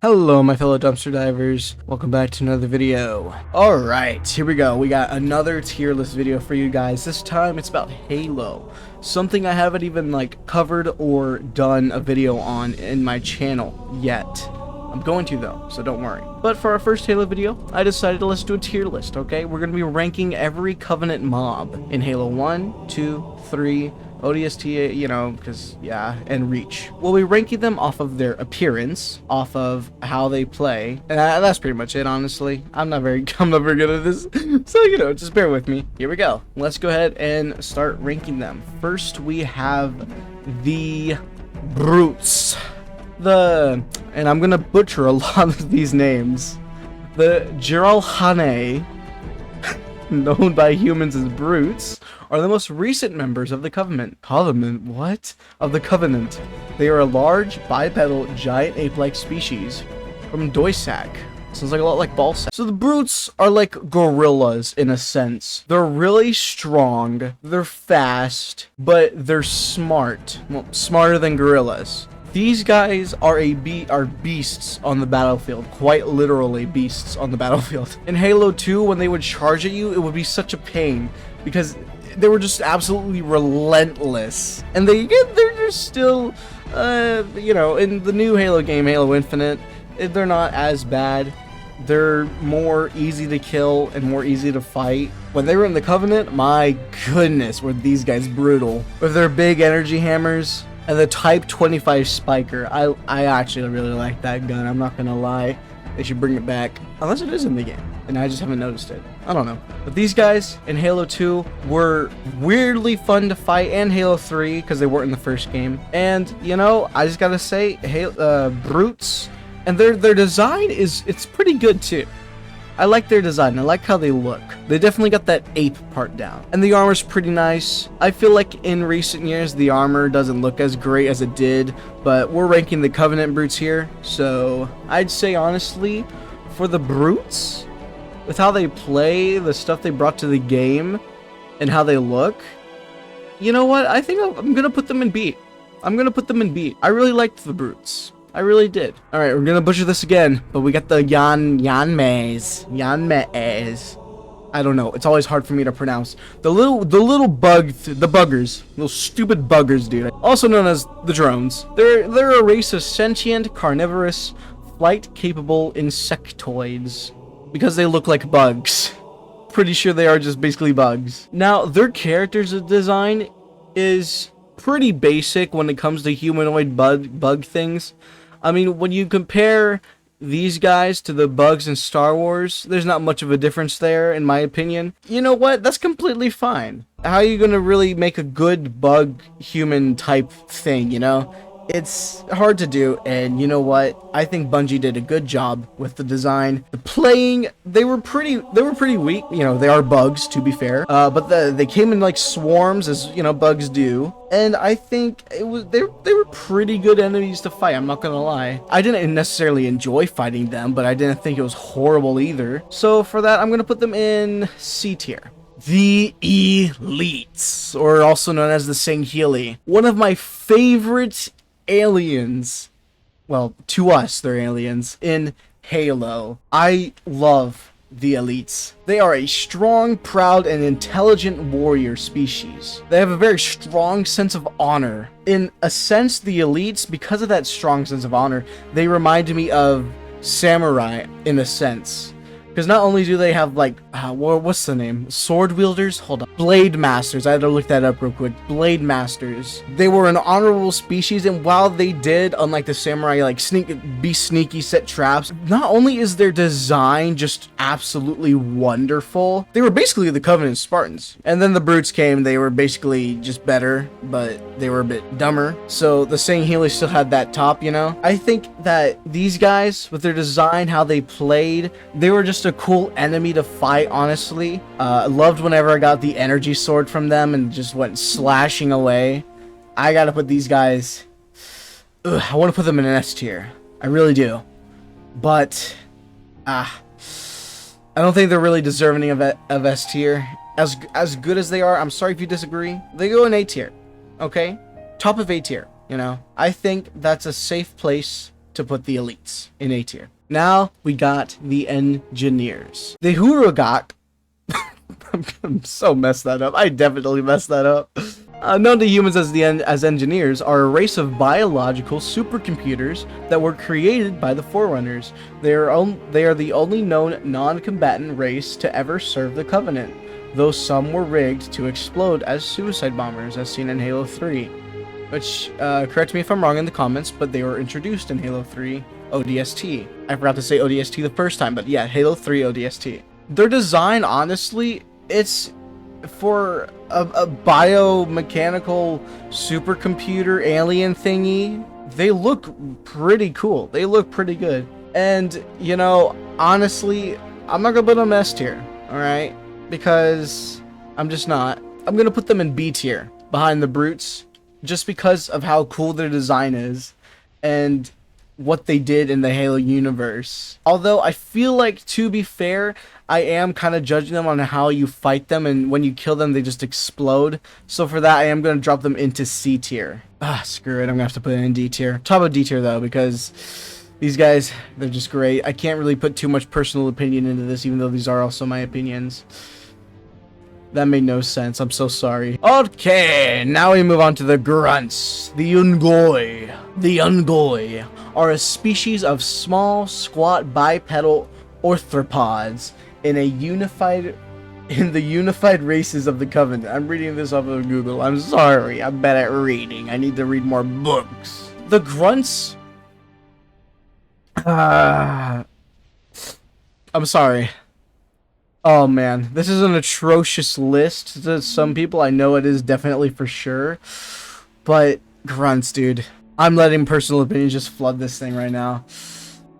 Hello my fellow dumpster divers, welcome back to another video. Alright, here we go. We got another tier list video for you guys. This time it's about Halo. Something I haven't even covered or done a video on in my channel yet. I'm going to though, so don't worry. But for our first Halo video, I decided let's do a tier list, okay? We're going to be ranking every Covenant mob in Halo 1, 2, 3, ODST, you know, because, yeah, and Reach. We'll be ranking them off of their appearance, off of how they play, and that's pretty much it, honestly. I'm not very good at this, so, you know, just bear with me. Here we go. Let's go ahead and start ranking them. First, we have the Brutes. And I'm gonna butcher a lot of these names. The Jiralhane, known by humans as Brutes, are the most recent members of the Covenant. What? Of the Covenant. They are a large, bipedal, giant ape-like species from Doisak. Sounds like a lot like Ballsack. So the Brutes are like gorillas in a sense. They're really strong, they're fast, but they're smart. Well, smarter than gorillas. These guys are beasts on the battlefield, quite literally beasts on the battlefield. In Halo 2, when they would charge at you, it would be such a pain because they were just absolutely relentless. And they're just still, you know, in the new Halo game, Halo Infinite, they're not as bad. They're more easy to kill and more easy to fight. When they were in the Covenant, my goodness, were these guys brutal. With their big energy hammers. And the Type 25 Spiker, I actually really like that gun, I'm not gonna lie. They should bring it back. Unless it is in the game, and I just haven't noticed it. I don't know. But these guys in Halo 2 were weirdly fun to fight, and Halo 3, because they weren't in the first game. And, you know, I just gotta say, Brutes, and their design it's pretty good too. I like their design, I like how they look. They definitely got that ape part down. And the armor's pretty nice. I feel like in recent years, the armor doesn't look as great as it did, but we're ranking the Covenant Brutes here. So I'd say honestly, for the Brutes, with how they play, the stuff they brought to the game, and how they look, you know what? I think I'm gonna put them in B. I'm gonna put them in B. I really liked the Brutes. I really did. Alright, we're gonna butcher this again, but we got the Yanmeys. I don't know, it's always hard for me to pronounce. The buggers. Little stupid buggers, dude. Also known as the drones. They're a race of sentient, carnivorous, flight-capable insectoids. Because they look like bugs. Pretty sure they are just basically bugs. Now, their characters' design is pretty basic when it comes to humanoid bug things. I mean, when you compare these guys to the bugs in Star Wars, there's not much of a difference there, in my opinion. You know what? That's completely fine. How are you gonna really make a good bug human type thing, you know? It's hard to do, and you know what? I think Bungie did a good job with the design. The playing, they were pretty weak. You know, they are bugs, to be fair. But they came in like swarms, as you know, bugs do. And I think they were pretty good enemies to fight. I'm not gonna lie. I didn't necessarily enjoy fighting them, but I didn't think it was horrible either. So for that, I'm gonna put them in C tier. The Elites, or also known as the Sangheili. One of my favorite aliens, well, to us they're aliens, in Halo. I love the Elites. They are a strong, proud, and intelligent warrior species. They have a very strong sense of honor. In a sense, the Elites, because of that strong sense of honor, they remind me of samurai in a sense. Because not only do they have, like, what's the name? Sword wielders? Hold on. Blade masters. I had to look that up real quick. Blade masters. They were an honorable species, and while they did, unlike the samurai, like, be sneaky, set traps, not only is their design just absolutely wonderful, they were basically the Covenant Spartans. And then the Brutes came, they were basically just better, but they were a bit dumber. So the Sangheili still had that top, you know? I think that these guys, with their design, how they played, they were just a cool enemy to fight, honestly. Loved whenever I got the energy sword from them and just went slashing away. I gotta put these guys, I want to put them in an S tier. I really do. But I don't think they're really deserving of S tier. As good as they are, I'm sorry if you disagree, they go in A tier. Okay, top of A tier. You know, I think that's a safe place to put the elites in A tier. Now we got the engineers. The Hurugak. I'm so messed that up. I definitely messed that up. Known to humans as engineers, are a race of biological supercomputers that were created by the Forerunners. They are the only known non-combatant race to ever serve the Covenant, though some were rigged to explode as suicide bombers, as seen in Halo 3. Which, correct me if I'm wrong in the comments, but they were introduced in Halo 3 ODST. I forgot to say ODST the first time, but yeah, Halo 3 ODST. Their design, honestly, it's for a biomechanical supercomputer alien thingy. They look pretty cool. They look pretty good. And, you know, honestly, I'm not gonna put them S tier, alright? Because I'm just not. I'm gonna put them in B tier, behind the brutes, just because of how cool their design is and what they did in the Halo universe. Although I feel like, to be fair, I am kind of judging them on how you fight them, and when you kill them they just explode. So for that I am going to drop them into C tier. Screw it, I'm going to have to put it in D tier. Top of D tier though, because these guys, they're just great. I can't really put too much personal opinion into this, even though these are also my opinions. That made no sense. I'm so sorry. Okay, now we move on to the Grunts. The Ungoi. The Ungoi are a species of small, squat, bipedal arthropods in the unified races of the Covenant. I'm reading this off of Google. I'm sorry. I'm bad at reading. I need to read more books. The Grunts. I'm sorry. Oh man, this is an atrocious list to some people. I know it is, definitely, for sure. But Grunts, dude. I'm letting personal opinions just flood this thing right now.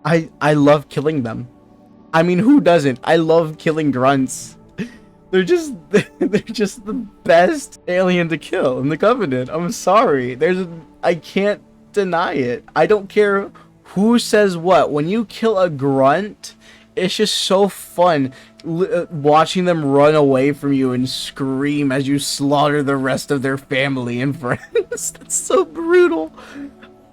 I love killing them. I mean, who doesn't? I love killing Grunts. They're just the best alien to kill in the Covenant. I'm sorry. I can't deny it. I don't care who says what. When you kill a Grunt, it's just so fun watching them run away from you and scream as you slaughter the rest of their family and friends. That's so brutal.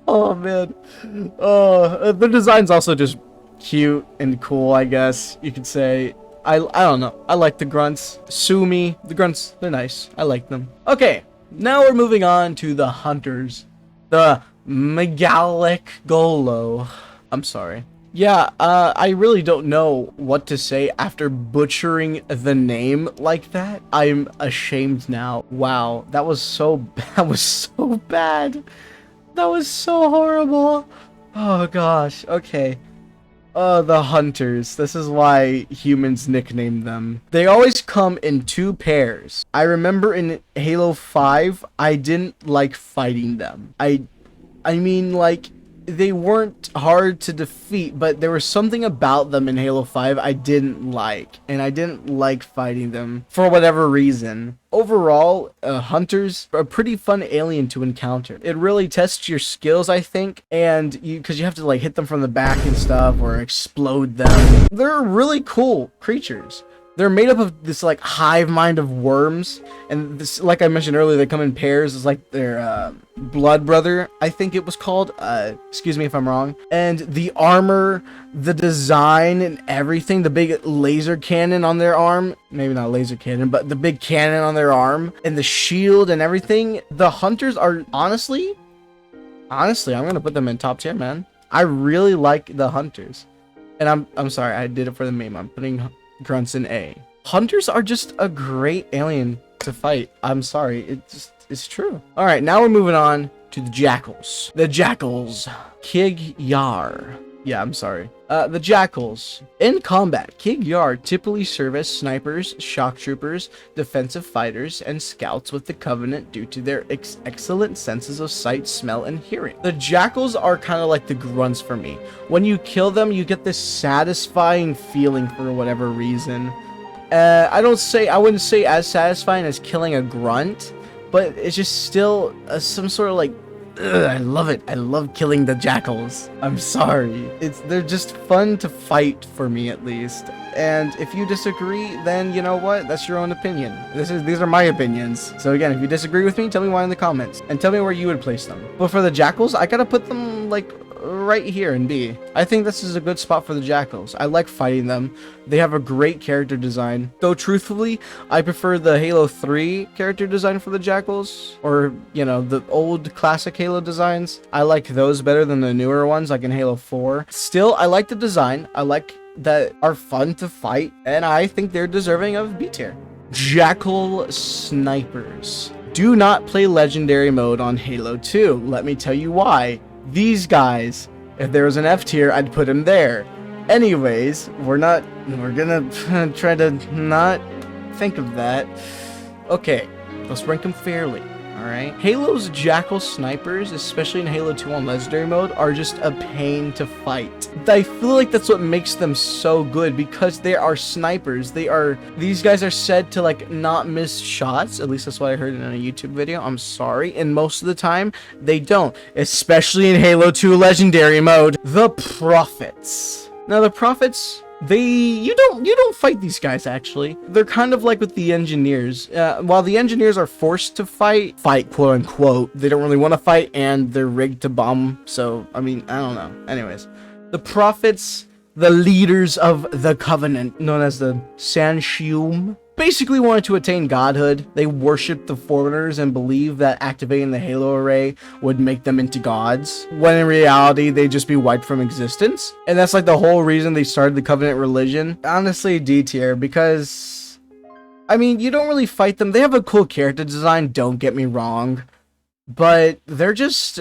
Oh man. The design's also just cute and cool, I guess you could say. I don't know. I like the Grunts. Sue me. The Grunts, they're nice. I like them. Okay, now we're moving on to the Hunters. The Megalic Golo. I'm sorry. Yeah, I really don't know what to say after butchering the name like that. I'm ashamed now. Wow, that was so bad. That was so horrible. Oh gosh, okay. The Hunters. This is why humans nicknamed them. They always come in 2 pairs. I remember in Halo 5, I didn't like fighting them. I mean, like, they weren't hard to defeat, but there was something about them in Halo 5 I didn't like, and I didn't like fighting them for whatever reason. Overall, Hunters are a pretty fun alien to encounter. It really tests your skills, I think, and because you have to like hit them from the back and stuff or explode them. They're really cool creatures. They're made up of this like hive mind of worms, and this, like I mentioned earlier, they come in pairs. It's like their blood brother, I think it was called. Excuse me if I'm wrong. And the armor, the design, and everything. The big laser cannon on their arm. Maybe not laser cannon, but the big cannon on their arm, and the shield and everything. The Hunters are honestly, I'm gonna put them in top tier, man. I really like the Hunters, and I'm sorry, I did it for the meme. I'm putting Grunts in A. Hunters are just a great alien to fight. I'm sorry, it's true. All right, now we're moving on to the jackals. The jackals, Kig Yar. Yeah, I'm sorry. The jackals. In combat, Kig Yar typically serve as snipers, shock troopers, defensive fighters, and scouts with the Covenant due to their excellent senses of sight, smell, and hearing. The jackals are kind of like the Grunts for me. When you kill them, you get this satisfying feeling for whatever reason. I wouldn't say as satisfying as killing a Grunt, but it's just still some sort of like, I love it. I love killing the jackals. I'm sorry. They're just fun to fight for me, at least. And if you disagree, then you know what? That's your own opinion. These are my opinions. So again, if you disagree with me, tell me why in the comments, and tell me where you would place them. But for the jackals, I gotta put them like right here in B. I think this is a good spot for the jackals. I like fighting them. They have a great character design. Though truthfully, I prefer the Halo 3 character design for the jackals, or, you know, the old classic Halo designs. I like those better than the newer ones, like in Halo 4. Still, I like the design. I like that are fun to fight, and I think they're deserving of B tier. Jackal snipers. Do not play legendary mode on Halo 2. Let me tell you why. These guys, if there was an F tier, I'd put him there. Anyways, we're gonna try to not think of that. Okay, let's rank them fairly. Alright. Halo's jackal snipers, especially in Halo 2 on legendary mode, are just a pain to fight. I feel like that's what makes them so good, because they are snipers. These guys are said to like not miss shots. At least that's what I heard in a YouTube video. I'm sorry. And most of the time they don't, especially in Halo 2 legendary mode. The prophets. Now the prophets, you don't fight these guys. Actually, they're kind of like with the engineers. While the engineers are forced to fight quote unquote, they don't really want to fight, and they're rigged to bomb. So I mean, I don't know. Anyways, the prophets, the leaders of the covenant, known as the Sanshium, basically wanted to attain godhood. They worshipped the foreigners and believed that activating the Halo array would make them into gods, when in reality they'd just be wiped from existence. And that's like the whole reason they started the covenant religion. Honestly, D tier, because I mean, you don't really fight them. They have a cool character design, don't get me wrong, but they're just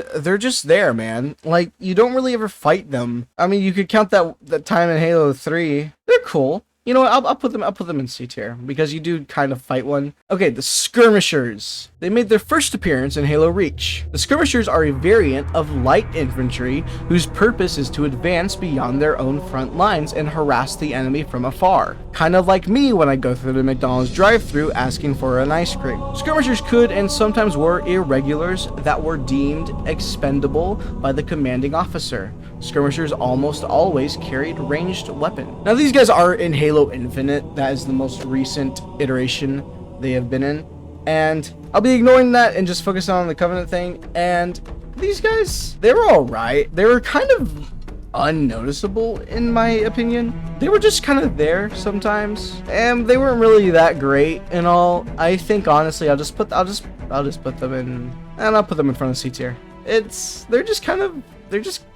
there, man. Like, you don't really ever fight them. I mean, you could count that time in Halo 3. They're cool. You know what, I'll put them in C tier, because you do kind of fight one. Okay, the skirmishers. They made their first appearance in Halo Reach. The skirmishers are a variant of light infantry whose purpose is to advance beyond their own front lines and harass the enemy from afar. Kind of like me when I go through the McDonald's drive-thru asking for an ice cream. Skirmishers could and sometimes were irregulars that were deemed expendable by the commanding officer. Skirmishers almost always carried ranged weapon. Now these guys are in Halo Infinite. That is the most recent iteration they have been in. And I'll be ignoring that and just focusing on the Covenant thing. And these guys, they were alright. They were kind of unnoticeable in my opinion. They were just kind of there sometimes, and they weren't really that great and all. I think honestly I'll just put them in, and I'll put them in front of C tier. They're just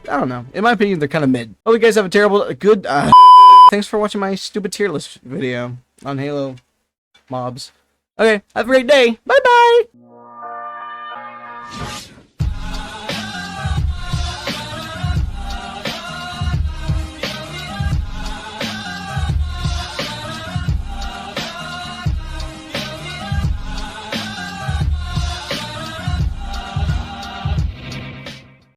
I don't know. In my opinion, they're kind of mid. Oh, you guys have a good thanks for watching my stupid tier list video on Halo mobs. Okay, have a great day. Bye bye.